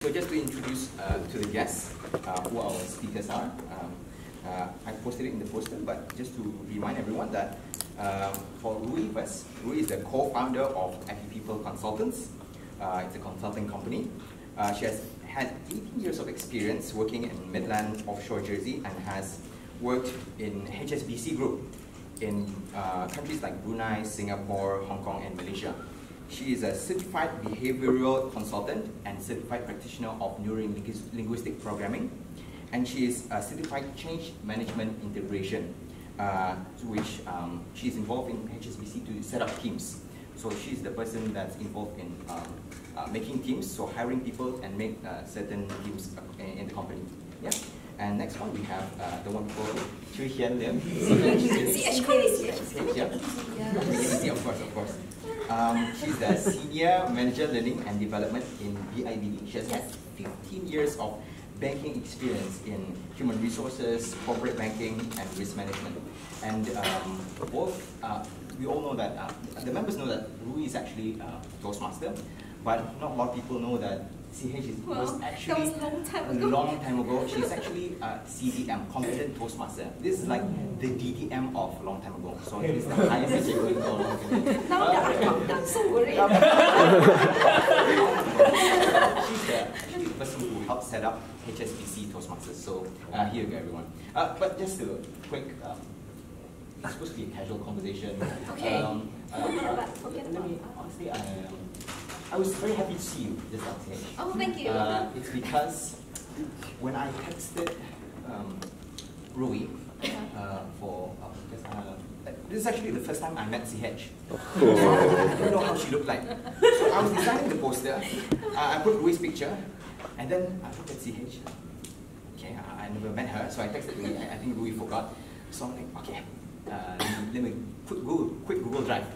So just to introduce to the guests who our speakers are, I posted it in the poster, but just to remind everyone that for Ruey first, Ruey is the co-founder of Happy People Consultants. It's a consulting company. She has had 18 years of experience working in Midland, offshore Jersey, and has worked in HSBC Group in countries like Brunei, Singapore, Hong Kong, and Malaysia. She is a certified behavioral consultant and certified practitioner of neuro-linguistic programming. And she is a certified change management integration, which she is involved in HSBC to set up teams. So she's the person that's involved in making teams, so hiring people and make certain teams in the company. Yeah. And next one we have the wonderful Chui Hian Lim. Yeah, of course. She's the Senior Manager Learning and Development in BIBD. She has had 15 years of banking experience in human resources, corporate banking, and risk management. And we all know that, the members know that Ruey is actually Toastmaster, but not a lot of people know that CH was actually a long time ago. She's actually CDM, Competent Toastmaster. This is like the DDM of a long time ago. So it's the highest achievement for a long time ago. Now I'm so worried. She's actually the person who helped set up HSBC Toastmasters. So here you go, everyone. But just a quick, it's supposed to be a casual conversation. Okay. Honestly, I was very happy to see you just now, CH. Oh, thank you. It's because when I texted Ruey this is actually the first time I met CH. So I didn't know how she looked like. So I was designing the poster. I put Ruey's picture, and then I looked at CH. Okay, I never met her, so I texted Ruey. I think Ruey forgot. So I'm like, okay, let me put quick Google Drive.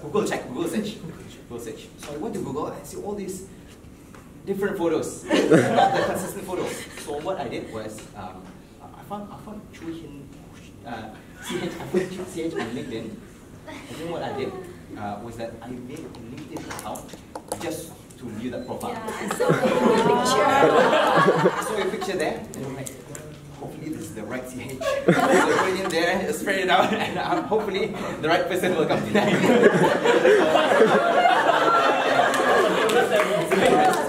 Google search. So I went to Google and I see all these different photos, not the consistent photos. So what I did was, I found Chui CH on LinkedIn. And then what I did was that I made a LinkedIn account just to view that profile. Yeah, so picture. I saw your picture there, and I'm like, hopefully this is the right CH. So I put it in there, spread it out, and hopefully the right person will come tonight.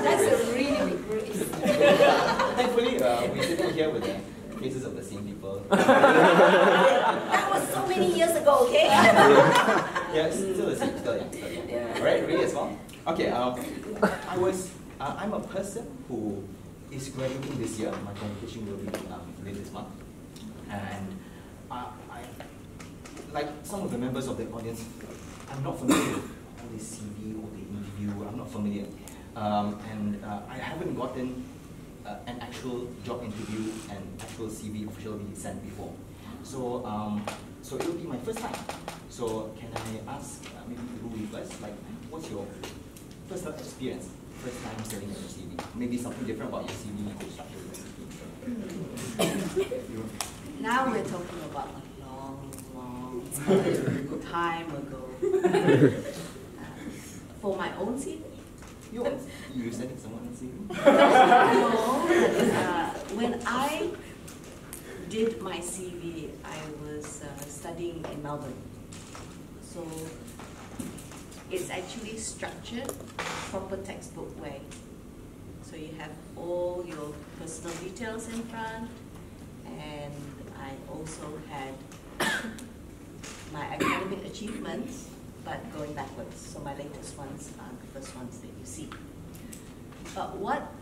That's a really big race. Thankfully, we're sitting here with the faces of the same people. That was so many years ago, okay? Yeah, still the same, still yeah. Alright, really as well? Okay, I'm a person who is graduating this year. My convocation will be late this month. And I, like some of the members of the audience, I'm not familiar with all the CV or the interview. I'm not familiar. And I haven't gotten an actual job interview and actual CV officially sent before. So so it will be my first time. So can I ask maybe Ruey first, like what's your personal experience, first time sending your CV? Maybe something different about your CV structure. Now we're talking about a long time ago. For my own CV? You sending someone else's CV? No. When I did my CV, I was studying in Melbourne. So it's actually structured proper textbook way. So you have all your personal details in front, and I also had my academic achievements, but going backwards. So my latest ones are the first ones that you see. But what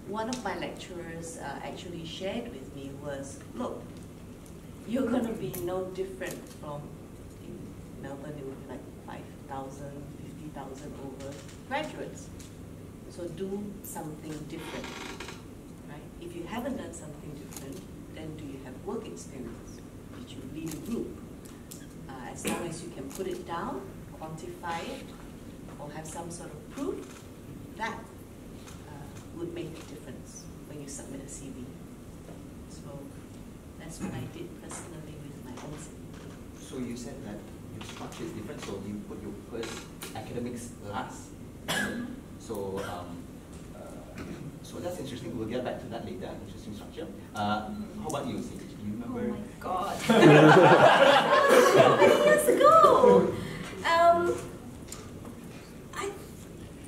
one of my lecturers actually shared with me was, look, you're going to be no different from, in Melbourne, it would be like 5,000, 50,000 over graduates. So do something different, right? If you haven't done something different, then do you have work experience? Did you lead a group? As long as you can put it down, quantify it, or have some sort of proof, that would make a difference when you submit a CV. So that's what I did personally with my own CV. So you said that your structure is different, so you put your first academics last. So that's interesting. We'll get back to that later. Interesting structure. How about you, Sage? Do you remember? Oh my God. Many years ago.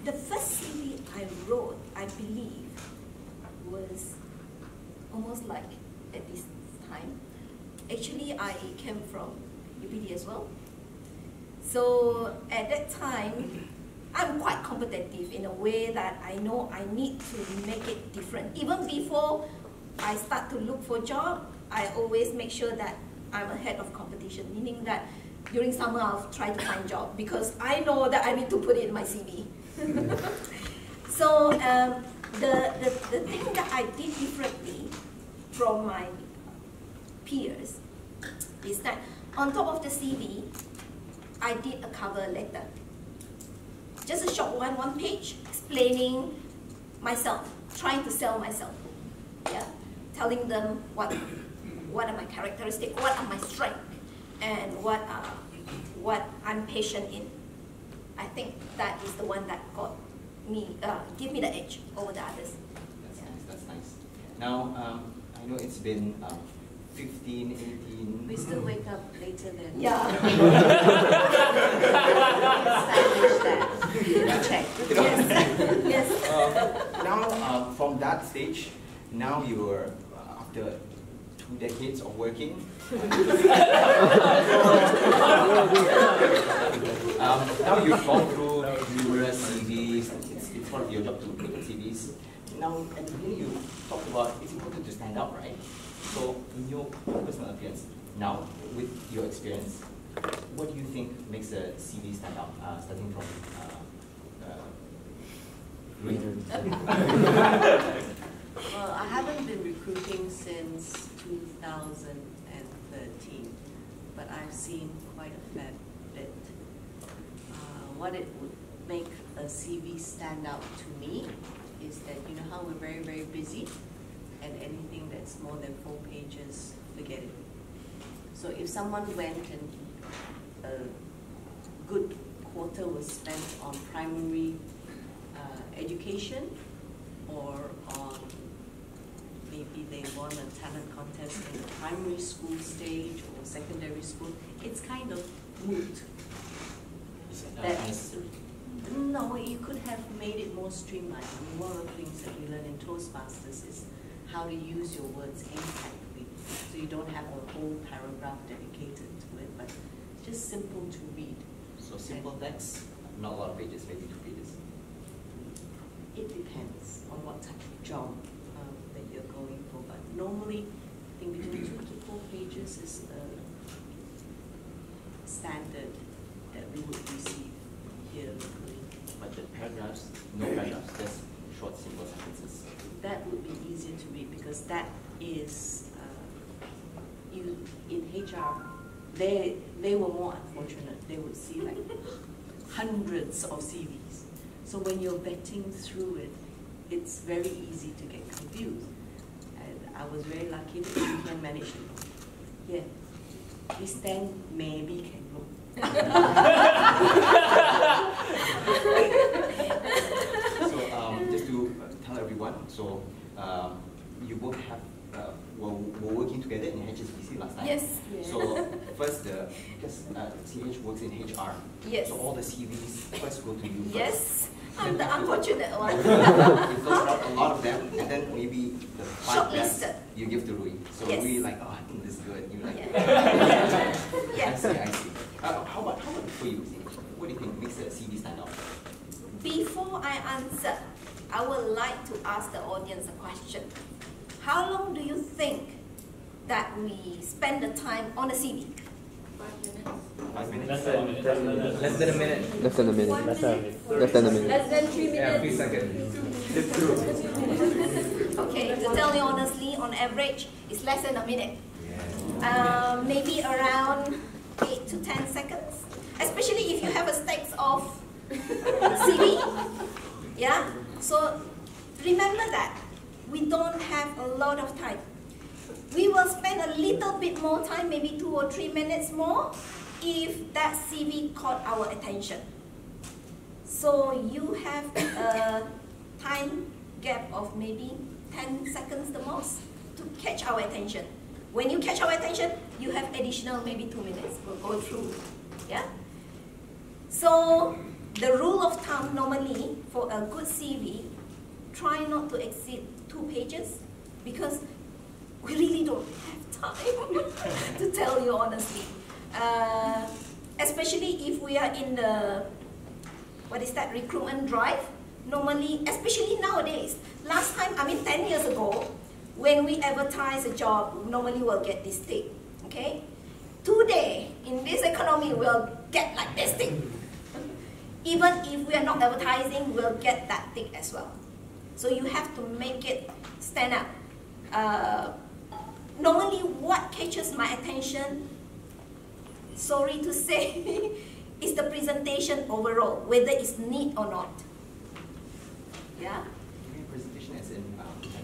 The first CV I wrote, I believe, was almost like at this time. Actually, I came from UPD as well. So at that time, I'm quite competitive in a way that I know I need to make it different. Even before I start to look for a job, I always make sure that I'm ahead of competition, meaning that during summer I'll try to find a job because I know that I need to put it in my CV. So the thing that I did differently from my peers is that on top of the CV, I did a cover letter. Just a short one page, explaining myself, trying to sell myself. Yeah, telling them what are my characteristics, what are my strengths, and what I'm patient in. I think that is the one that got me, give me the edge over the others. That's nice. That's nice. Now, I know it's been 15, 18. We still wake up later than. Yeah. Establish that. Check. Yes. Now, from that stage, now you're after 2 decades of working. Now you've gone through numerous CVs. It's part of your job to look at CVs. Now, at the beginning you talked about it's important to stand out, right? So, in your personal appearance, now with your experience, what do you think makes a CV stand out? Starting from Ruey. Well, I haven't been recruiting since 2013, but I've seen quite a fair bit. What it would make a CV stand out to me is that, you know how we're very, very busy, and anything that's more than 4 pages, forget it. So if someone went and a good quarter was spent on primary education, or on maybe they won a talent contest in the primary school stage or secondary school, it's kind of moot. Is it That- necessary? No, you could have made it more streamlined. I mean, one of the things that we learn in Toastmasters is how to use your words impactfully. So you don't have a whole paragraph dedicated to it, but just simple to read. So simple text, not a lot of pages, maybe 2 pages. It depends on what type of job that you're going for, but normally, I think between 2 to 4 pages is a standard that we would receive here locally. But the paragraphs, no paragraphs, just short, simple sentences. That would be easier to read because that is, you in HR, they were more unfortunate. They would see like hundreds of CVs. So when you're vetting through it, it's very easy to get confused. And I was very lucky that we can manage it. Yeah, this then maybe can go. So just to tell everyone, so you both have were working together in HSBC last time. Yes. So first, because CH works in HR, Yes. so all the CVs first go to you first. Yes. I'm the unfortunate one. You filter out a lot of them, and then maybe the 5 best Shortlisted. you give to Ruey. So Yes. Ruey like, oh, I think this is good. You like, Yeah. I see, I see. How about for you? What do you think makes a CV stand out? Before I answer, I would like to ask the audience a question. How long do you think that we spend the time on a CV? 5 minutes? Less than a minute. Less than a minute. Less than a minute. One Less minute? than a minute. Less than 3 Yeah, minutes? 3 seconds. Okay, to tell you honestly, on average, it's less than a minute. Maybe around 8 to 10 seconds. Especially if you have a stacks of CV. Yeah? So remember that we don't have a lot of time. We will spend a little bit more time, maybe 2 or 3 minutes more, if that CV caught our attention. So you have a time gap of maybe 10 seconds the most to catch our attention. When you catch our attention, you have additional maybe 2 minutes. We'll go through. Yeah? So the rule of thumb normally for a good CV, try not to exceed 2 pages because we really don't have time to tell you honestly. Especially if we are in the, recruitment drive. Normally, especially nowadays, last time, 10 years ago, when we advertise a job, normally we'll get this tick, okay? Today, in this economy, we'll get like this tick. Even if we are not advertising, we'll get that tick as well. So you have to make it stand out. Normally, what catches my attention, sorry to say, is the presentation overall, whether it's neat or not. Yeah? Presentation as in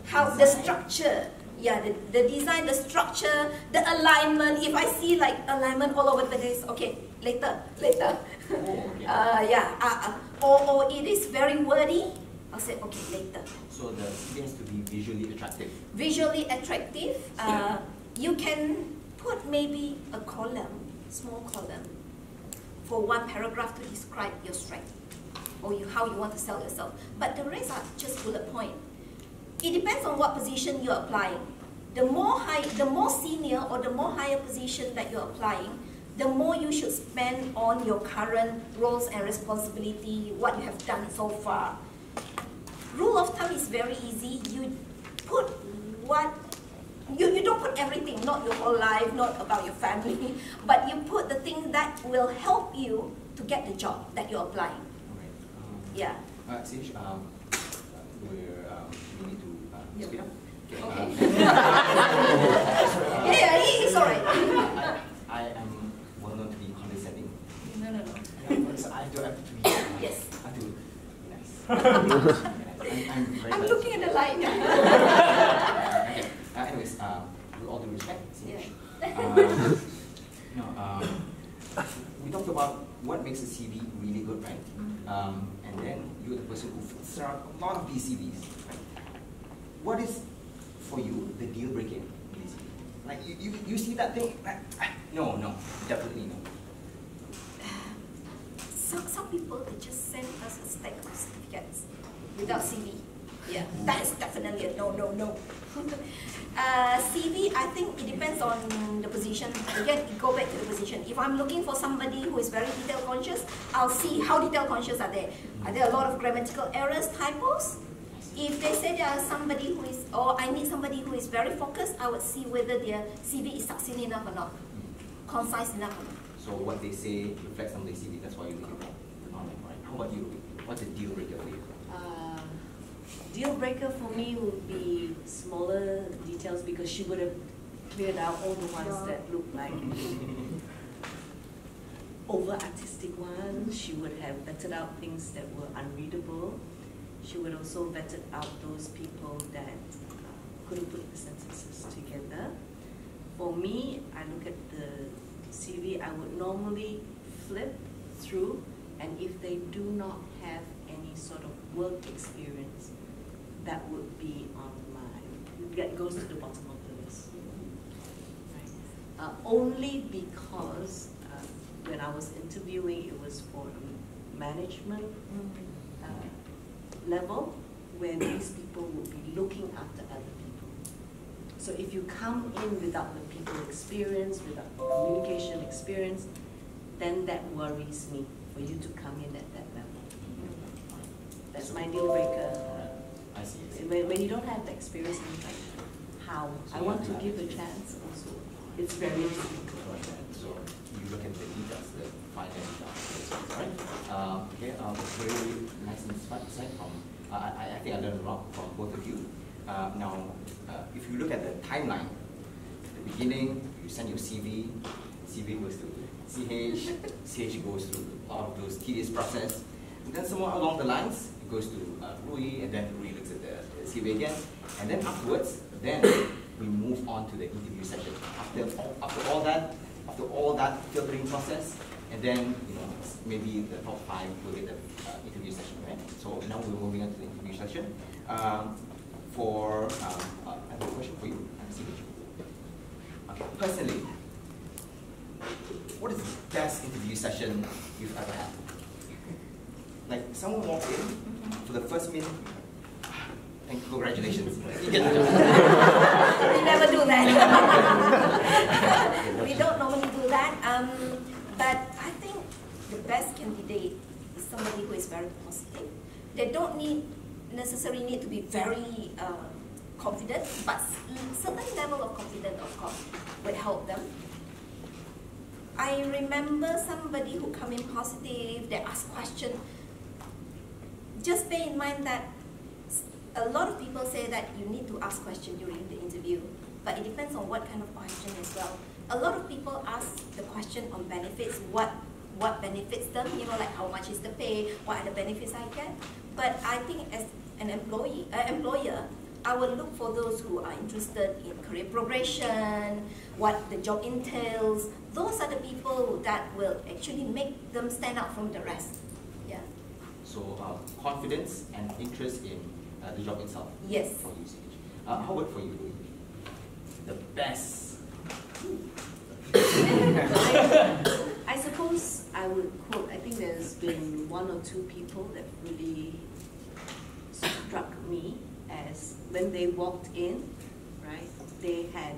how the structure, yeah, the design, the structure, the alignment. If I see like alignment all over the place, okay, later. Oh, okay. Or it is very wordy, I'll say, okay, later. So the CV has to be visually attractive. Visually attractive. You can put maybe a column, small column, for one paragraph to describe your strength or how you want to sell yourself. But the rest are just bullet point. It depends on what position you're applying. The more senior or the more higher position that you're applying, the more you should spend on your current roles and responsibility, what you have done so far. Rule of thumb is very easy. You put what, you don't put everything, not your whole life, not about your family, but you put the thing that will help you to get the job that you're applying. Yeah. Since we need to speed up. Okay. It's alright. I am well known to be condescending. No. So I have to be. Yes. I have to be nice. I'm looking at the light. Okay. Anyways, with all due respect, we talked about what makes a CV really good, right? And then you're the person who fills out a lot of these CVs, right? What is, for you, the deal breaker in this CV? Like, you see that thing? No, definitely no. Some people, they just send us a stack of certificates without CV. Yeah, that is definitely a no. CV, I think it depends on the position. Again, go back to the position. If I'm looking for somebody who is very detail conscious, I'll see how detail conscious are they. Are there a lot of grammatical errors, typos? If they say there are somebody who is, or I need somebody who is very focused, I would see whether their CV is succinct enough or not, concise enough or not. So what they say reflects on their CV, that's why you look at that. Right? How about you? What's a deal breaker for you? Deal breaker for me would be smaller details because she would have cleared out all the ones that look like over artistic ones. She would have vetted out things that were unreadable. She would also vetted out those people that couldn't put the sentences together. For me, I look at the CV, I would normally flip through, and if they do not have any sort of work experience, that would be on that goes to the bottom of the list. Right. Only because when I was interviewing, it was for management level, where these people would be looking after other people. So if you come in without the people experience, without the communication experience, then that worries me for you to come in at that level. That's my deal breaker. I see. When you don't have the experience, like how I want to give a chance also. It's very difficult. So you look at the details, the fine details, right? Okay, very nice insight from. I think I learned a lot from both of you. Now, if you look at the timeline, the beginning, you send your CV goes to CH goes through a lot of those tedious process, and then somewhere along the lines, it goes to Ruey, and then Ruey looks at the CV again, and then afterwards, then we move on to the interview session. After all that filtering process, and then maybe the top 5 will get the interview session, right? So now we're moving on to the interview session. I have a question for you. Personally, what is the best interview session you've ever had? Like someone walked in for the first minute, and congratulations, you get the job. We never do that. We don't normally do that. But I think the best candidate is somebody who is very positive. They don't necessarily need to be very confident, but certain level of confidence, of course, would help them. I remember somebody who come in positive, they ask questions. Just bear in mind that a lot of people say that you need to ask questions during the interview, but it depends on what kind of question as well. A lot of people ask the question on benefits, what benefits them, you know, like how much is the pay, what are the benefits I get. But I think as an employer, I will look for those who are interested in career progression, what the job entails. Those are the people that will actually make them stand out from the rest. Yeah. So confidence and interest in the job itself. Yes. For you, how about for you, Ruey? The best. I suppose I would quote, I think there's been one or two people that really struck me as when they walked in, right, they had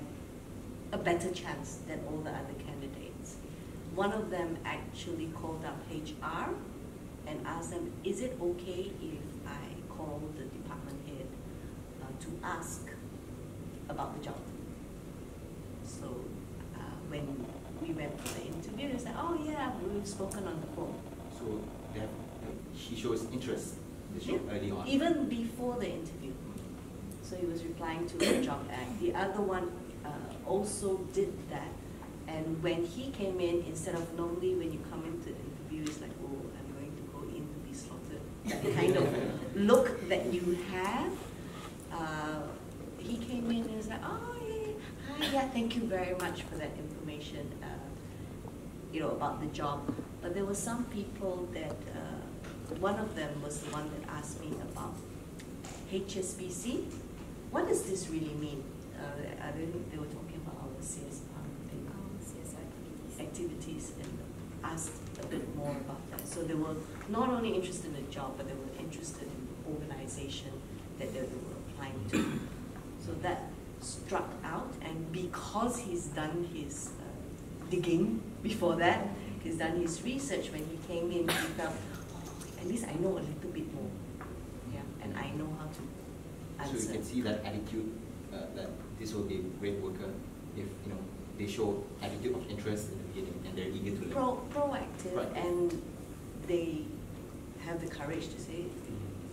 a better chance than all the other candidates. One of them actually called up HR and asked them, is it okay if I call the department head to ask about the job? So when we went for the interview, they said, oh yeah, we've spoken on the phone. So she shows interest early on. Even before the interview. So he was replying to the job ad. The other one also did that. And when he came in, instead of normally when you come into the interview, it's like, oh, I'm going to go in to be slaughtered. That kind of look that you have. He came in and was like, oh, yeah, hi, yeah, thank you very much for that information, you know, about the job. But there were some people that, one of them was the one that asked me about HSBC. What does this really mean? They were talking about our CSR activities and asked a bit more about that. So they were not only interested in the job, but they were interested in the organization that they were applying to. So that struck out, and because he's done his digging before that, he's done his research, when he came in, he felt, oh, at least I know a little bit more. Yeah, and I know how to answer. So you can see that attitude, that this will be a great worker if they show attitude of interest in the beginning and they're eager to learn. Proactive, right. And they have the courage to say,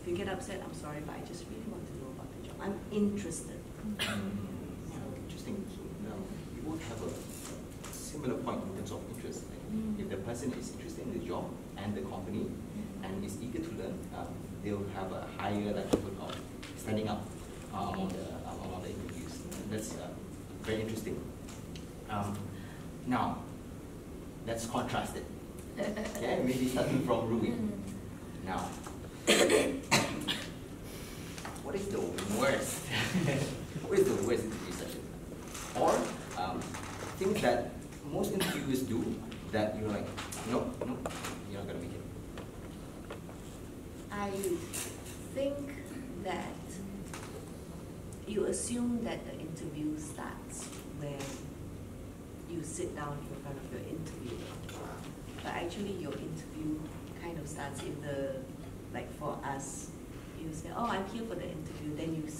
if you get upset, I'm sorry, but I just really want to know about the job. I'm interested. Interesting. So now we both have a similar point in terms of interest. Like if the person is interested in the job and the company and is eager to learn, they'll have a higher likelihood of standing up among the interviews. That's very interesting. Now, let's contrast it. Okay, maybe starting from Ruey. Now, what is the worst? What is the worst interview session? Or things that most interviewers do that you're like, no, you're not gonna make it. I think that you assume that the interview starts when you sit down in front of your interviewer. But actually your interview kind of starts in the, like for us, you say, oh, I'm here for the interview, then you say,